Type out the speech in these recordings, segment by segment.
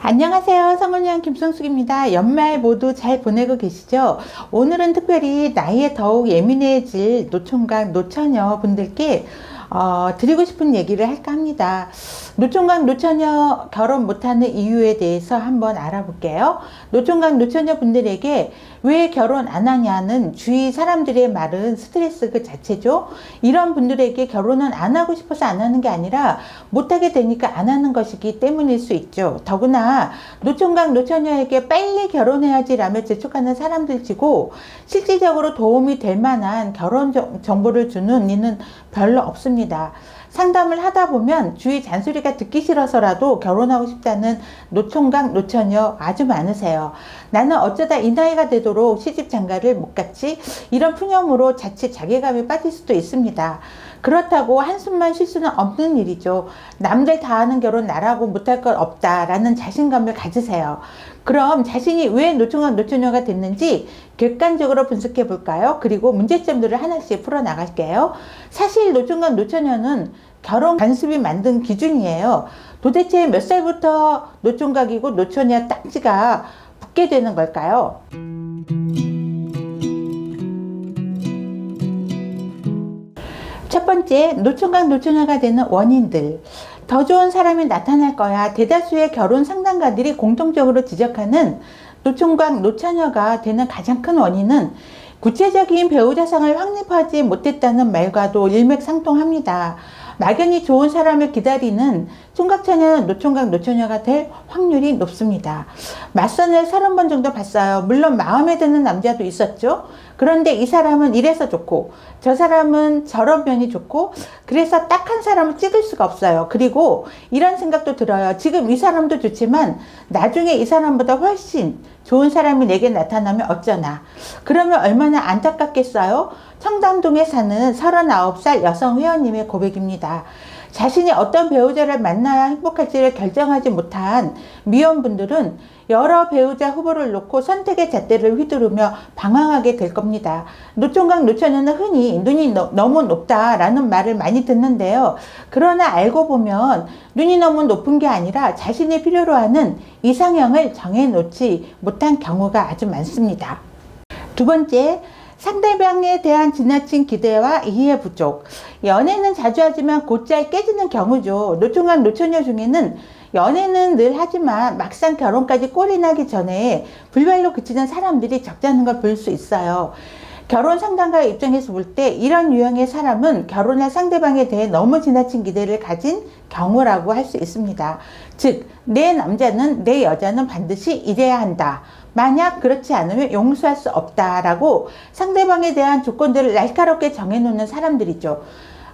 안녕하세요. 성원이랑 김성숙입니다. 연말 모두 잘 보내고 계시죠? 오늘은 특별히 나이에 더욱 예민해질 노총각, 노처녀 분들께 드리고 싶은 얘기를 할까 합니다. 노총각, 노처녀 결혼 못하는 이유에 대해서 한번 알아볼게요. 노총각, 노처녀 분들에게 왜 결혼 안 하냐는 주위 사람들의 말은 스트레스 그 자체죠. 이런 분들에게 결혼은 안 하고 싶어서 안 하는 게 아니라 못하게 되니까 안 하는 것이기 때문일 수 있죠. 더구나 노총각, 노처녀에게 빨리 결혼해야지 라며 재촉하는 사람들치고 실질적으로 도움이 될 만한 결혼 정보를 주는 이는 별로 없습니다. 상담을 하다 보면 주위 잔소리가 듣기 싫어서라도 결혼하고 싶다는 노총각, 노처녀 아주 많으세요. 나는 어쩌다 이 나이가 되도록 시집 장가를 못 갔지? 이런 푸념으로 자칫 자괴감에 빠질 수도 있습니다. 그렇다고 한숨만 쉴 수는 없는 일이죠. 남들 다 하는 결혼 나라고 못할 것 없다라는 자신감을 가지세요. 그럼 자신이 왜 노총각, 노처녀가 됐는지 객관적으로 분석해 볼까요? 그리고 문제점들을 하나씩 풀어 나갈게요. 사실 노총각, 노처녀는 결혼 관습이 만든 기준이에요. 도대체 몇 살부터 노총각이고 노처녀 딱지가 붙게 되는 걸까요? 첫 번째, 노총각, 노처녀가 되는 원인들. 더 좋은 사람이 나타날 거야. 대다수의 결혼 상담가들이 공통적으로 지적하는 노총각, 노처녀가 되는 가장 큰 원인은 구체적인 배우자상을 확립하지 못했다는 말과도 일맥상통합니다. 막연히 좋은 사람을 기다리는 총각처녀는 노총각, 노처녀가 될 확률이 높습니다. 맞선을 30번 정도 봤어요. 물론 마음에 드는 남자도 있었죠. 그런데 이 사람은 이래서 좋고 저 사람은 저런 면이 좋고 그래서 딱 한 사람을 찍을 수가 없어요. 그리고 이런 생각도 들어요. 지금 이 사람도 좋지만 나중에 이 사람보다 훨씬 좋은 사람이 내게 나타나면 어쩌나. 그러면 얼마나 안타깝겠어요? 청담동에 사는 39살 여성 회원님의 고백입니다. 자신이 어떤 배우자를 만나야 행복할지를 결정하지 못한 미혼분들은 여러 배우자 후보를 놓고 선택의 잣대를 휘두르며 방황하게 될 겁니다. 노총각, 노처녀는 흔히 눈이 너무 높다라는 말을 많이 듣는데요. 그러나 알고 보면 눈이 너무 높은 게 아니라 자신이 필요로 하는 이상형을 정해놓지 못한 경우가 아주 많습니다. 두 번째, 상대방에 대한 지나친 기대와 이해 부족. 연애는 자주 하지만 곧잘 깨지는 경우죠. 노총각, 노처녀 중에는 연애는 늘 하지만 막상 결혼까지 꼴이 나기 전에 불발로 그치는 사람들이 적잖은 걸 볼 수 있어요. 결혼 상담가의 입장에서 볼 때 이런 유형의 사람은 결혼할 상대방에 대해 너무 지나친 기대를 가진 경우라고 할 수 있습니다. 즉, 내 남자는, 내 여자는 반드시 이래야 한다. 만약 그렇지 않으면 용서할 수 없다라고 상대방에 대한 조건들을 날카롭게 정해놓는 사람들이죠.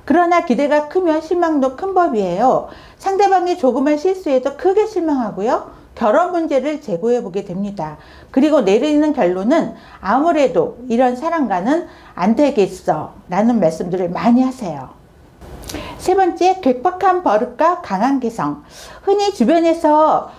그러나 기대가 크면 실망도 큰 법이에요. 상대방이 조그만 실수에도 크게 실망하고요. 결혼 문제를 재고해 보게 됩니다. 그리고 내리는 결론은 아무래도 이런 사람과는 안 되겠어 라는 말씀들을 많이 하세요. 세 번째, 괴팍한 버릇과 강한 개성. 흔히 주변에서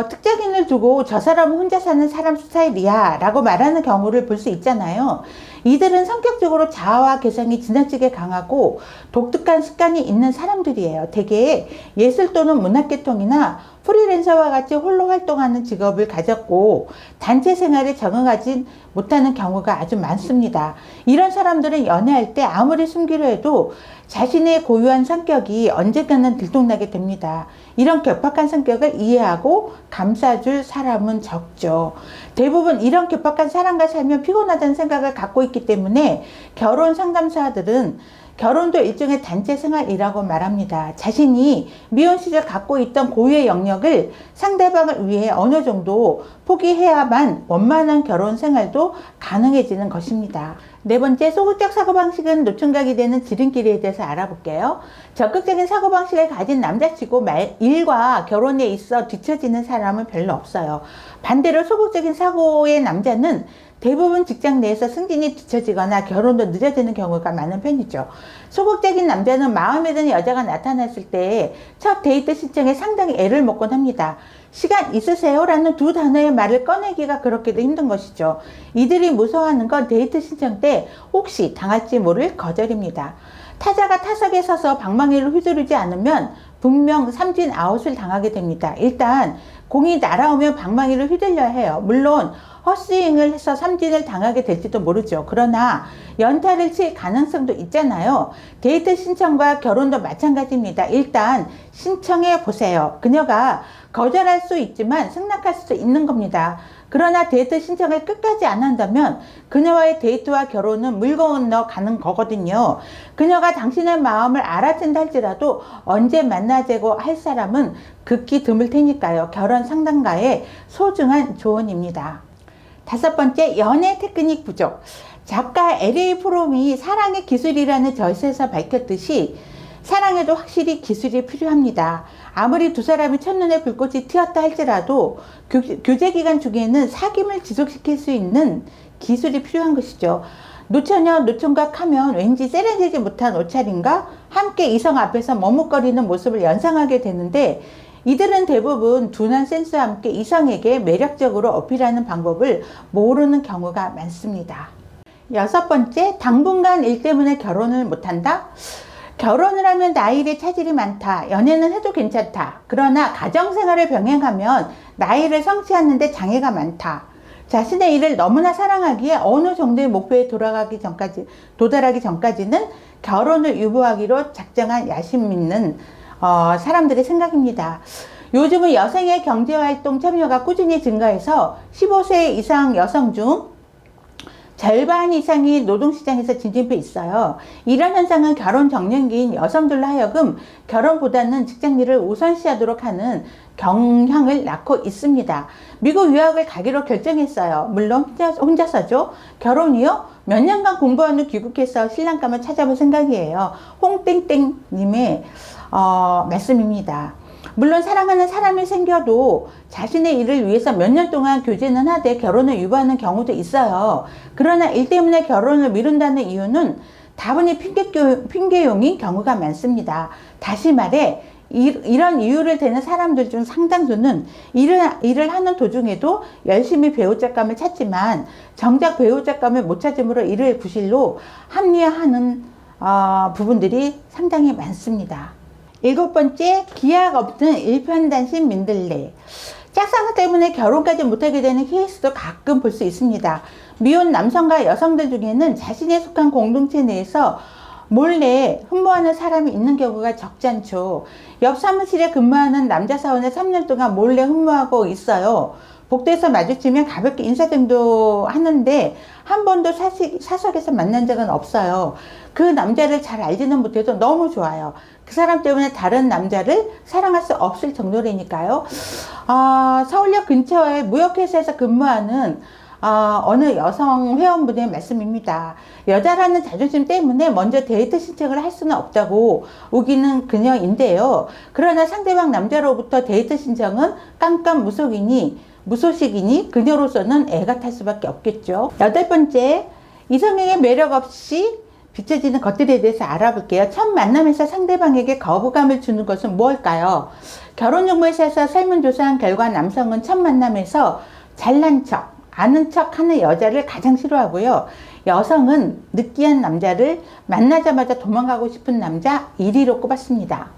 특정인을 두고 저 사람은 혼자 사는 사람 스타일이야 라고 말하는 경우를 볼 수 있잖아요. 이들은 성격적으로 자아와 개성이 지나치게 강하고 독특한 습관이 있는 사람들이에요. 대개 예술 또는 문학계통이나 프리랜서와 같이 홀로 활동하는 직업을 가졌고 단체 생활에 적응하지 못하는 경우가 아주 많습니다. 이런 사람들은 연애할 때 아무리 숨기려 해도 자신의 고유한 성격이 언젠가는 들통나게 됩니다. 이런 괴팍한 성격을 이해하고 감싸줄 사람은 적죠. 대부분 이런 괴팍한 사람과 살면 피곤하다는 생각을 갖고 있기 때문에 결혼 상담사들은 결혼도 일종의 단체 생활이라고 말합니다. 자신이 미혼 시절 갖고 있던 고유의 영역을 상대방을 위해 어느 정도 포기해야만 원만한 결혼 생활도 가능해지는 것입니다. 네 번째, 소극적 사고방식은 노총각이 되는 지름길에 대해서 알아볼게요. 적극적인 사고방식을 가진 남자치고 일과 결혼에 있어 뒤처지는 사람은 별로 없어요. 반대로 소극적인 사고의 남자는 대부분 직장 내에서 승진이 뒤처지거나 결혼도 늦어지는 경우가 많은 편이죠. 소극적인 남자는 마음에 드는 여자가 나타났을 때 첫 데이트 신청에 상당히 애를 먹곤 합니다. 시간 있으세요? 라는 두 단어의 말을 꺼내기가 그렇게도 힘든 것이죠. 이들이 무서워하는 건 데이트 신청 때 혹시 당할지 모를 거절입니다. 타자가 타석에 서서 방망이를 휘두르지 않으면 분명 삼진 아웃을 당하게 됩니다. 일단 공이 날아오면 방망이를 휘둘러야 해요. 물론 헛스윙을 해서 삼진을 당하게 될지도 모르죠. 그러나 연타를 칠 가능성도 있잖아요. 데이트 신청과 결혼도 마찬가지입니다. 일단 신청해 보세요. 그녀가 거절할 수 있지만 승낙할 수도 있는 겁니다. 그러나 데이트 신청을 끝까지 안 한다면 그녀와의 데이트와 결혼은 물 건너 가는 거거든요. 그녀가 당신의 마음을 알아챈다 할지라도 언제 만나자고 할 사람은 극히 드물 테니까요. 결혼 상담가의 소중한 조언입니다. 5번째, 연애 테크닉 부족. 작가 L.A. 프롬이 사랑의 기술이라는 저서에서 밝혔듯이 사랑에도 확실히 기술이 필요합니다. 아무리 두 사람이 첫눈에 불꽃이 튀었다 할지라도 교제 기간 중에는 사귐을 지속시킬 수 있는 기술이 필요한 것이죠. 노처녀, 노총각 하면 왠지 세련되지 못한 옷차림과 함께 이성 앞에서 머뭇거리는 모습을 연상하게 되는데, 이들은 대부분 둔한 센스와 함께 이성에게 매력적으로 어필하는 방법을 모르는 경우가 많습니다. 6번째, 당분간 일 때문에 결혼을 못한다? 결혼을 하면 나이에 차질이 많다. 연애는 해도 괜찮다. 그러나 가정생활을 병행하면 나이를 성취하는 데 장애가 많다. 자신의 일을 너무나 사랑하기에 어느 정도의 목표에 도달하기 전까지는 결혼을 유보하기로 작정한 야심 있는 사람들의 생각입니다. 요즘은 여성의 경제활동 참여가 꾸준히 증가해서 15세 이상 여성 중 절반 이상이 노동시장에서 진입해 있어요. 이런 현상은 결혼 정년기인 여성들로 하여금 결혼보다는 직장일을 우선시하도록 하는 경향을 낳고 있습니다. 미국 유학을 가기로 결정했어요. 물론 혼자서죠. 결혼이요? 몇 년간 공부한 후 귀국해서 신랑감을 찾아볼 생각이에요. 홍땡땡님의 말씀입니다. 물론 사랑하는 사람이 생겨도 자신의 일을 위해서 몇 년 동안 교제는 하되 결혼을 유보하는 경우도 있어요. 그러나 일 때문에 결혼을 미룬다는 이유는 다분히 핑계용인 경우가 많습니다. 다시 말해 이런 이유를 대는 사람들 중 상당수는 일을 하는 도중에도 열심히 배우자감을 찾지만 정작 배우자감을 못 찾으므로 이를 부실로 합리화하는 부분들이 상당히 많습니다. 7번째, 기약 없는 일편단심 민들레. 짝사랑 때문에 결혼까지 못하게 되는 케이스도 가끔 볼 수 있습니다. 미혼 남성과 여성들 중에는 자신에 속한 공동체 내에서 몰래 흠모하는 사람이 있는 경우가 적지 않죠. 옆 사무실에 근무하는 남자 사원을 3년 동안 몰래 흠모하고 있어요. 복도에서 마주치면 가볍게 인사 정도 하는데 한 번도 사석에서 만난 적은 없어요. 그 남자를 잘 알지는 못해도 너무 좋아요. 그 사람 때문에 다른 남자를 사랑할 수 없을 정도라니까요. 서울역 근처에 무역회사에서 근무하는 어느 여성 회원분의 말씀입니다. 여자라는 자존심 때문에 먼저 데이트 신청을 할 수는 없다고 우기는 그녀인데요. 그러나 상대방 남자로부터 데이트 신청은 무소식이니 그녀로서는 애가 탈 수밖에 없겠죠. 8번째, 이성에게 매력 없이 비춰지는 것들에 대해서 알아볼게요. 첫 만남에서 상대방에게 거부감을 주는 것은 무엇일까요? 결혼정보회사에서 설문조사한 결과 남성은 첫 만남에서 잘난 척, 아는 척 하는 여자를 가장 싫어하고요. 여성은 느끼한 남자를 만나자마자 도망가고 싶은 남자 1위로 꼽았습니다.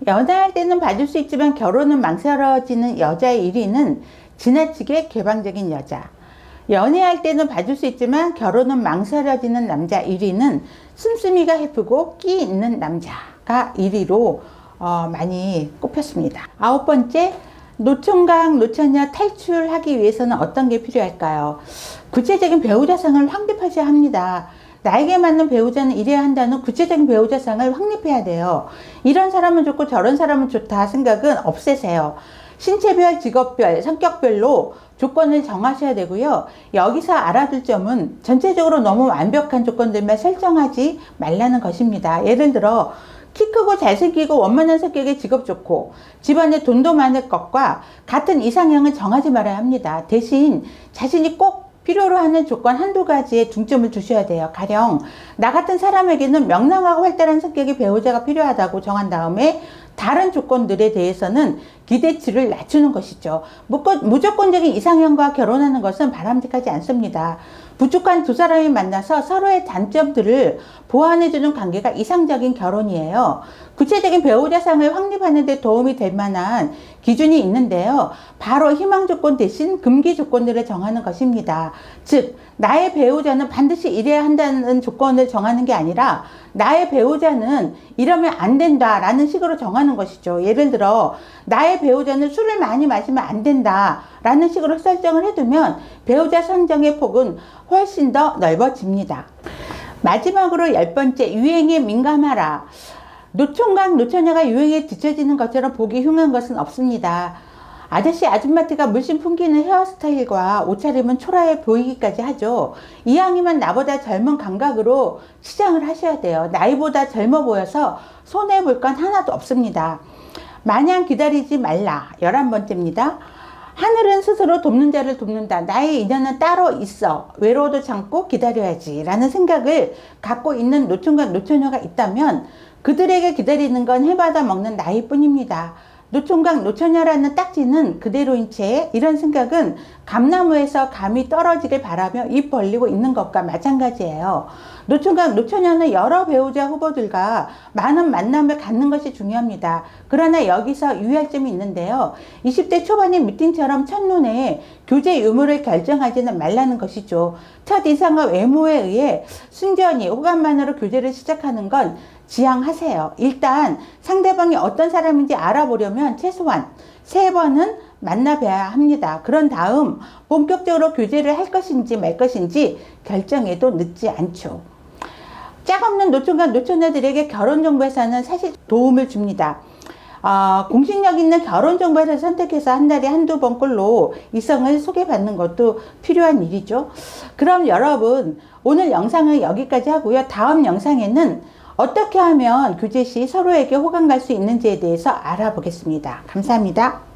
연애할 때는 봐줄 수 있지만 결혼은 망설여지는 여자의 1위는 지나치게 개방적인 여자. 연애할 때는 봐줄 수 있지만 결혼은 망설여지는 남자 1위는 씀씀이가 해프고 끼 있는 남자가 1위로 많이 꼽혔습니다. 9번째, 노총각, 노처녀 탈출하기 위해서는 어떤 게 필요할까요? 구체적인 배우자상을 확립하셔야 합니다. 나에게 맞는 배우자는 이래야 한다는 구체적인 배우자상을 확립해야 돼요. 이런 사람은 좋고 저런 사람은 좋다 생각은 없애세요. 신체별, 직업별, 성격별로 조건을 정하셔야 되고요. 여기서 알아둘 점은 전체적으로 너무 완벽한 조건들만 설정하지 말라는 것입니다. 예를 들어 키 크고 잘생기고 원만한 성격의 직업 좋고 집안에 돈도 많을 것과 같은 이상형을 정하지 말아야 합니다. 대신 자신이 꼭 필요로 하는 조건 한두 가지에 중점을 두셔야 돼요. 가령 나 같은 사람에게는 명랑하고 활달한 성격의 배우자가 필요하다고 정한 다음에 다른 조건들에 대해서는 기대치를 낮추는 것이죠. 무조건적인 이상형과 결혼하는 것은 바람직하지 않습니다. 부족한 두 사람이 만나서 서로의 단점들을 보완해주는 관계가 이상적인 결혼이에요. 구체적인 배우자상을 확립하는 데 도움이 될 만한 기준이 있는데요. 바로 희망 조건 대신 금기 조건들을 정하는 것입니다. 즉, 나의 배우자는 반드시 이래야 한다는 조건을 정하는 게 아니라 나의 배우자는 이러면 안 된다 라는 식으로 정하는 것이죠. 예를 들어 나의 배우자는 술을 많이 마시면 안 된다 라는 식으로 설정을 해두면 배우자 선정의 폭은 훨씬 더 넓어집니다. 마지막으로 10번째, 유행에 민감하라. 노총각, 노처녀가 유행에 뒤처지는 것처럼 보기 흉한 것은 없습니다. 아저씨, 아줌마티가 물씬 풍기는 헤어스타일과 옷차림은 초라해 보이기까지 하죠. 이왕이면 나보다 젊은 감각으로 치장을 하셔야 돼요. 나이보다 젊어 보여서 손해볼 건 하나도 없습니다. 마냥 기다리지 말라. 11번째입니다. 하늘은 스스로 돕는 자를 돕는다. 나의 인연은 따로 있어. 외로워도 참고 기다려야지 라는 생각을 갖고 있는 노총각, 노처녀가 있다면 그들에게 기다리는 건 해받아 먹는 나이뿐입니다. 노총각, 노처녀라는 딱지는 그대로인 채 이런 생각은 감나무에서 감이 떨어지길 바라며 입 벌리고 있는 것과 마찬가지예요. 노총각, 노처녀는 여러 배우자 후보들과 많은 만남을 갖는 것이 중요합니다. 그러나 여기서 유의할 점이 있는데요. 20대 초반의 미팅처럼 첫눈에 교제 유무를 결정하지는 말라는 것이죠. 첫 인상과 외모에 의해 순전히 호감만으로 교제를 시작하는 건 지양하세요. 일단 상대방이 어떤 사람인지 알아보려면 최소한 3번은 만나봐야 합니다. 그런 다음 본격적으로 교제를 할 것인지 말 것인지 결정해도 늦지 않죠. 짝없는 노총각, 노처녀들에게 결혼정보회사는 사실 도움을 줍니다. 공신력 있는 결혼정보회사를 선택해서 한 달에 한두 번꼴로 이성을 소개받는 것도 필요한 일이죠. 그럼 여러분, 오늘 영상은 여기까지 하고요. 다음 영상에는 어떻게 하면 교제 시 서로에게 호감 갈 수 있는지에 대해서 알아보겠습니다. 감사합니다.